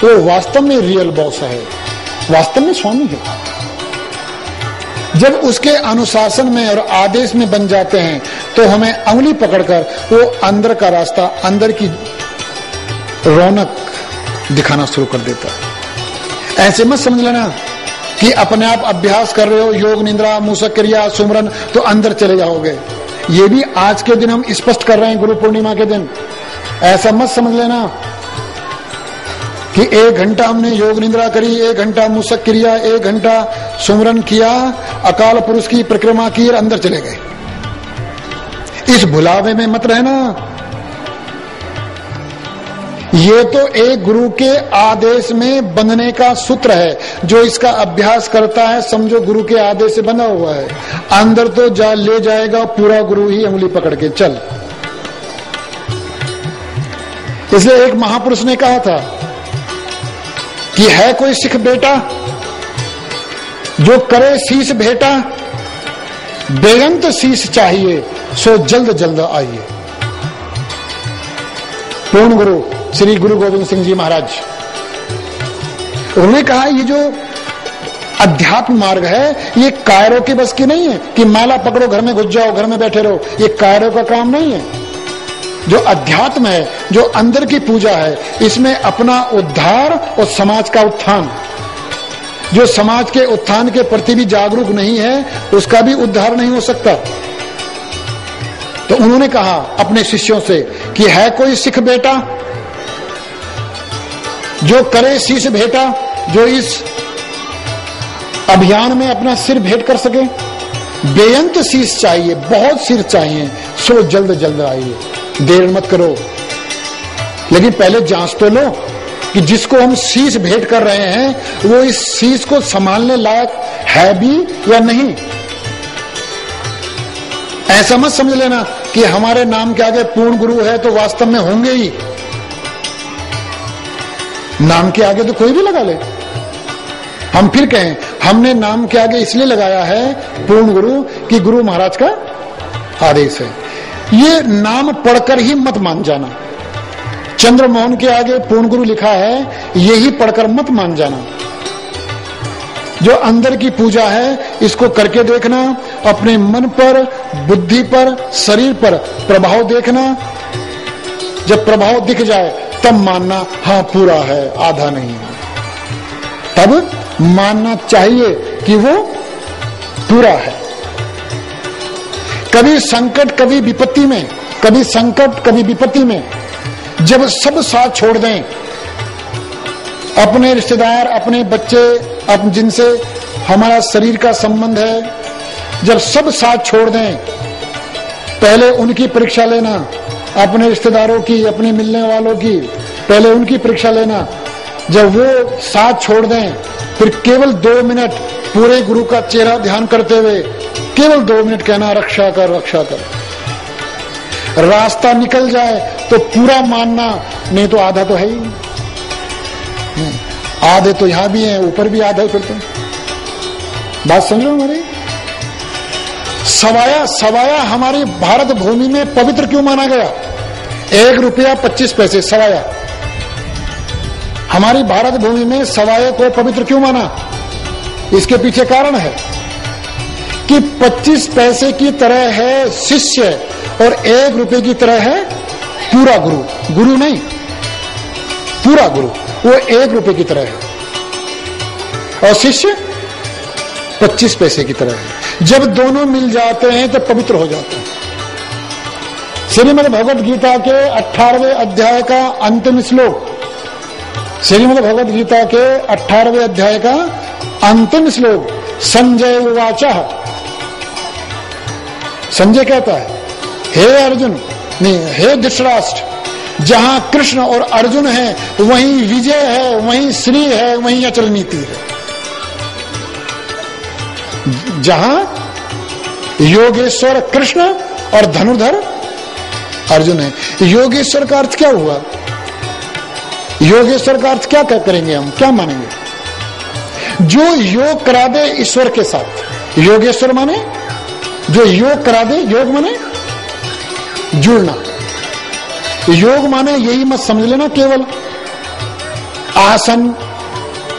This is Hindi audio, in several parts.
वो वास्तव में रियल बॉस है, वास्तव में स्वामी है। जब उसके अनुशासन में और आदेश में बन जाते हैं तो हमें अंगुली पकड़कर वो अंदर का रास्ता, अंदर की रौनक दिखाना शुरू कर देता है। ऐसे मत समझ लेना कि अपने आप अभ्यास कर रहे हो, योग निद्रा मूसक क्रिया सुमरन, तो अंदर चले जाओगे। ये भी आज के दिन हम स्पष्ट कर रहे हैं, गुरु पूर्णिमा के दिन। ऐसा मत समझ लेना कि 1 घंटा हमने योग निद्रा करी, 1 घंटा मूसक क्रिया, 1 घंटा सुमरन किया, अकाल पुरुष की परिक्रमा की और अंदर चले गए। इस भुलावे में मत रहना। ये तो एक गुरु के आदेश में बंधने का सूत्र है। जो इसका अभ्यास करता है समझो गुरु के आदेश से बंधा हुआ है। अंदर तो ले जाएगा पूरा गुरु ही अंगुली पकड़ के चल। इसलिए एक महापुरुष ने कहा था कि है कोई सिख बेटा जो करे शीश भेटा, बेअंत शीश चाहिए सो जल्द जल्द आइए। पूर्ण गुरु श्री गुरु गोविंद सिंह जी महाराज, उन्होंने कहा ये जो अध्यात्म मार्ग है ये कायरों के बस की नहीं है कि माला पकड़ो घर में घुस जाओ घर में बैठे रहो। ये कायरों का काम नहीं है। जो अध्यात्म है, जो अंदर की पूजा है, इसमें अपना उद्धार और समाज का उत्थान। जो समाज के उत्थान के प्रति भी जागरूक नहीं है उसका भी उद्धार नहीं हो सकता। तो उन्होंने कहा अपने शिष्यों से कि है कोई सिख बेटा जो करे शीश भेटा, जो इस अभियान में अपना सिर भेंट कर सके। बेअंत शीश चाहिए, बहुत सिर चाहिए, सो जल्द जल्द आइए, देर मत करो। लेकिन पहले जांच तो लो कि जिसको हम शीश भेंट कर रहे हैं वो इस शीश को संभालने लायक है भी या नहीं। ऐसा मत समझ लेना कि हमारे नाम के आगे पूर्ण गुरु है तो वास्तव में होंगे ही। नाम के आगे तो कोई भी लगा ले। हम फिर कहें हमने नाम के आगे इसलिए लगाया है पूर्ण गुरु कि गुरु महाराज का आदेश है। ये नाम पढ़कर ही मत मान जाना। चंद्रमोहन के आगे पूर्ण गुरु लिखा है, यही पढ़कर मत मान जाना। जो अंदर की पूजा है इसको करके देखना, अपने मन पर, बुद्धि पर, शरीर पर प्रभाव देखना। जब प्रभाव दिख जाए तब मानना हाँ पूरा है, आधा नहीं है। तब मानना चाहिए कि वो पूरा है। कभी संकट कभी विपत्ति में, कभी संकट कभी विपत्ति में जब सब साथ छोड़ दें, अपने रिश्तेदार, अपने बच्चे, जिनसे हमारा शरीर का संबंध है, जब सब साथ छोड़ दें, पहले उनकी परीक्षा लेना, अपने रिश्तेदारों की, अपने मिलने वालों की, पहले उनकी परीक्षा लेना। जब वो साथ छोड़ दें फिर केवल 2 मिनट पूरे गुरु का चेहरा ध्यान करते हुए केवल 2 मिनट कहना रक्षा कर रक्षा कर। रास्ता निकल जाए तो पूरा मानना, नहीं तो आधा तो है ही। आधे तो यहां भी है, ऊपर भी आधा फिर तो। बात समझ लो हमारी। सवाया हमारी भारत भूमि में पवित्र क्यों माना गया? 1 रुपया 25 पैसे सवाया। हमारी भारत भूमि में सवाए को पवित्र क्यों माना? इसके पीछे कारण है कि 25 पैसे की तरह है शिष्य और 1 रुपये की तरह है पूरा गुरु। गुरु नहीं, पूरा गुरु। वो 1 रुपये की तरह है और शिष्य 25 पैसे की तरह है। जब दोनों मिल जाते हैं तो पवित्र हो जाते हैं। श्रीमद् भगवद गीता के 18वें अध्याय का अंतिम श्लोक, श्रीमद् भगवद गीता के 18वें अध्याय का अंतिम श्लोक, संजय उवाच। संजय कहता है हे अर्जुन, नहीं हे धृतराष्ट्र, जहां कृष्ण और अर्जुन है वहीं विजय है, वहीं श्री है, वहीं अचल नीति है। जहां योगेश्वर कृष्ण और धनुर्धर अर्जुन है। योगेश्वर का अर्थ क्या हुआ? योगेश्वर का अर्थ क्या करेंगे हम, क्या मानेंगे? जो योग करा दे ईश्वर के साथ। योगेश्वर माने जो योग करा दे, योग माने जुड़ना। योग माने यही मत समझ लेना केवल आसन,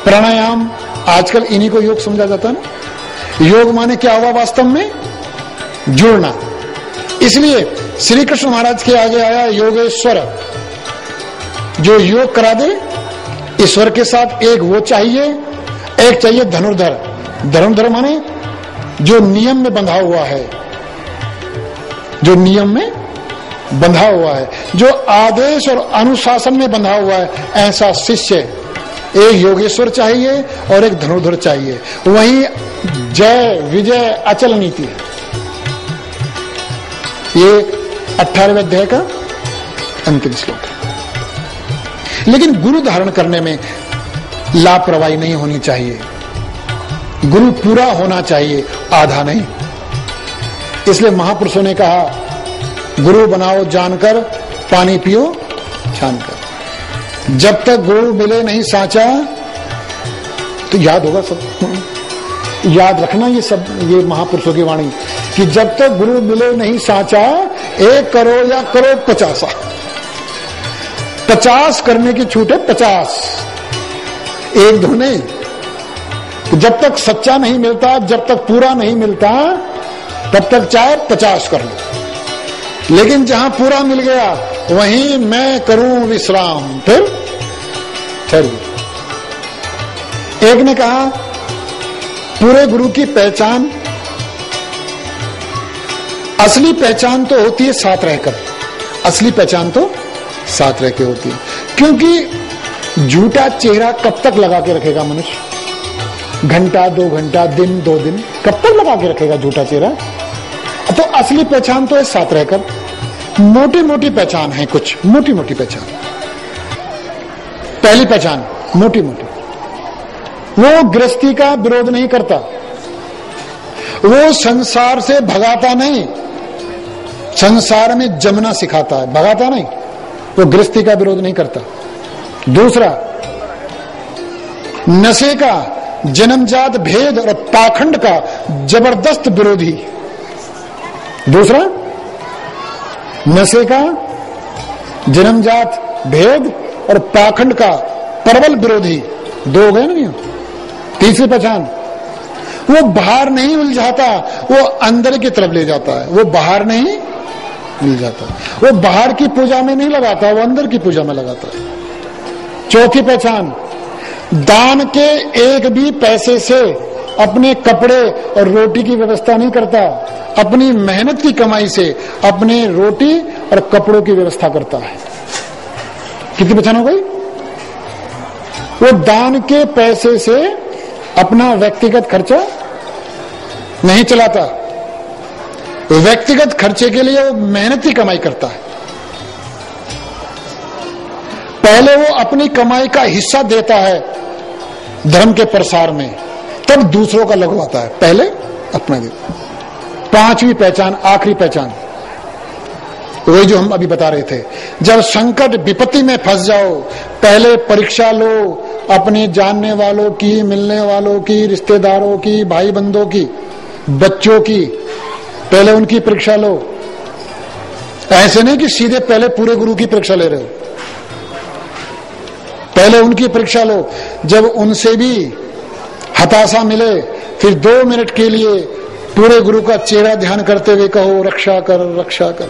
प्राणायाम, आजकल इन्हीं को योग समझा जाता है ना। योग माने क्या हुआ वास्तव में? जुड़ना। इसलिए श्री कृष्ण महाराज के आगे आया योगेश्वर, जो योग करा दे ईश्वर के साथ। एक वो चाहिए, एक चाहिए धनुर्धर। धनुर्धर माने जो नियम में बंधा हुआ है, जो नियम में बंधा हुआ है, जो आदेश और अनुशासन में बंधा हुआ है, ऐसा शिष्य। एक योगेश्वर चाहिए और एक धनुर्धर चाहिए। वही जय विजय अचल नीति है। ये 18वें अध्याय का अंतिम श्लोक है। लेकिन गुरु धारण करने में लापरवाही नहीं होनी चाहिए। गुरु पूरा होना चाहिए, आधा नहीं। इसलिए महापुरुषों ने कहा, गुरु बनाओ जानकर, पानी पियो छानकर। जब तक गुरु मिले नहीं साचा, तो याद होगा सब, याद रखना ये सब, ये महापुरुषों की वाणी, कि जब तक गुरु मिले नहीं साचा, 1 करोड़ या करोड़ 50, 50 करने की छूट है, 50, 1-2 नहीं। तो जब तक सच्चा नहीं मिलता, जब तक पूरा नहीं मिलता, तब तक चाहे 50 कर लो। लेकिन जहां पूरा मिल गया वहीं मैं करूं विश्राम, फिर ठहरिए। एक ने कहा, पूरे गुरु की पहचान, असली पहचान तो होती है साथ रहकर। असली पहचान तो साथ रह के होती है, क्योंकि झूठा चेहरा कब तक लगा के रखेगा मनुष्य? घंटा, 2 घंटा, दिन, 2 दिन, कब तक लगा के रखेगा झूठा चेहरा? तो असली पहचान तो है साथ रहकर। मोटी मोटी पहचान है, कुछ मोटी मोटी पहचान। पहली पहचान मोटी मोटी, वो गृहस्थी का विरोध नहीं करता, वो संसार से भगाता नहीं, संसार में जमना सिखाता है, भगाता नहीं। वो गृहस्थी का विरोध नहीं करता। दूसरा, नशे का, जन्मजात भेद और पाखंड का जबरदस्त विरोधी। दूसरा, नशे का, जन्मजात भेद और पाखंड का प्रबल विरोधी। 2 हो गए ना। तीसरी पहचान, वो बाहर नहीं उलझाता, वो अंदर की तरफ ले जाता है। वो बाहर नहीं मिल जाता, वो बाहर की पूजा में नहीं लगाता, वो अंदर की पूजा में लगाता है। चौथी पहचान, दान के एक भी पैसे से अपने कपड़े और रोटी की व्यवस्था नहीं करता, अपनी मेहनत की कमाई से अपने रोटी और कपड़ों की व्यवस्था करता है। कितनी पहचान हो गई? वो दान के पैसे से अपना व्यक्तिगत खर्चा नहीं चलाता, व्यक्तिगत खर्चे के लिए वो मेहनत की कमाई करता है। पहले वो अपनी कमाई का हिस्सा देता है धर्म के प्रसार में, तब दूसरों का लगवाता है, पहले अपना देता। 5वीं पहचान, आखिरी पहचान, वही जो हम अभी बता रहे थे। जब संकट विपत्ति में फंस जाओ, पहले परीक्षा लो अपने जानने वालों की, मिलने वालों की, रिश्तेदारों की, भाई बंधुओं की, बच्चों की, पहले उनकी परीक्षा लो। ऐसे नहीं कि सीधे पहले पूरे गुरु की परीक्षा ले रहे हो, पहले उनकी परीक्षा लो। जब उनसे भी हताशा मिले, फिर 2 मिनट के लिए पूरे गुरु का चेहरा ध्यान करते हुए कहो, रक्षा कर, रक्षा कर।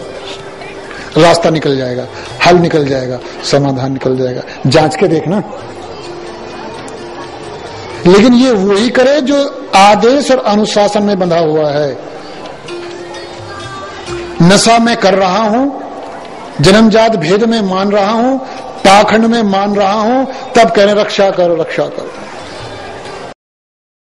रास्ता निकल जाएगा, हल निकल जाएगा, समाधान निकल जाएगा। जांच के देखना। लेकिन ये वही करे जो आदेश और अनुशासन में बंधा हुआ है। नशा में कर रहा हूं, जन्मजात भेद में मान रहा हूं, पाखंड में मान रहा हूं, तब कह रहे रक्षा करो, रक्षा करो।